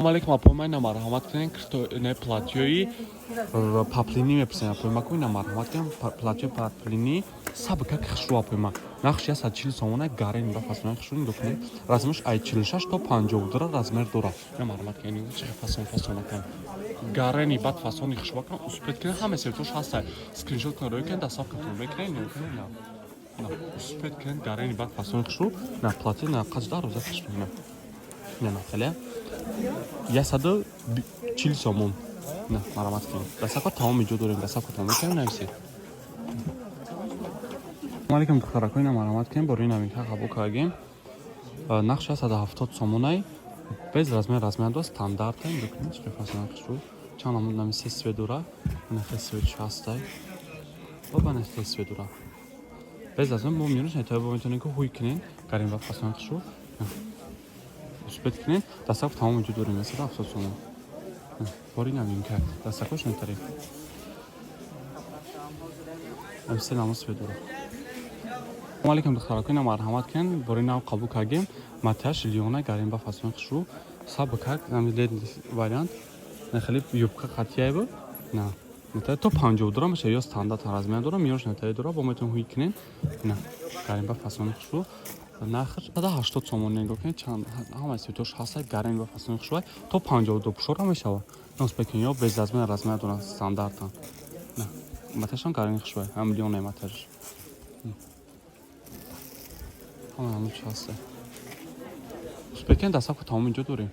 Алейкум, апомайна марҳаматкунед киртоне платёи паплини меписем апоима куина марҳаматкунед платё паплини сабка хишру апоима нахш 140 сомона гарен ба фасони хишру докунед размерш ай 46 то 50 дора размер дора я марҳаматкунед чӣ фасона кан гарени бад фасони хишру кан успет кунед ҳама сертош ҳаста скриншот кунед рӯй кунед дастав кунед мекунед на успет кунед гарени бад фасони хишру на платё на қаҷда роза хишру на наталия 140 сомон на марҳамат кунед дастако тамоми ҷо дорем дастако тамом мекунем нависед алейкум духтаракои на марҳамат кунем бори новинка қабул кардем нақш 170 сомонай без размер до стандартен документ чӣ фасона хишру чанд намуд нами се сведура на фесвед шастай оба на се сведура без размер мо миёнаш нетоя бо метонем ки ҳуй кунем гарем ба фасона хишру успет кунед дастако тамоми ҷо дорем 170 сомон бори новинка дастакош нетарем се намуд сведура алейкум духтаракои на марҳамат кунед бори нав қабул кардем матяш лиёна гарем ба фасони хишру сабка намидед вариант нахали юбка қатияй бо на нетая то 50 дора меша ё стандарт размер дора миёш нетая дора бо метон ҳуй кунед на гарем ба фасони хишру нахр 80 сомон нигоҳ кунед чанд ҳама ситош ҳаста гарем ба фасони хишру то 52 пушора мешава носпекин ё без размер дора стандартан на матяшам гарем хишру ҳам лиёна матяш ҳама ҳамун ҳаста успекин дастако тамоми ҷо дорем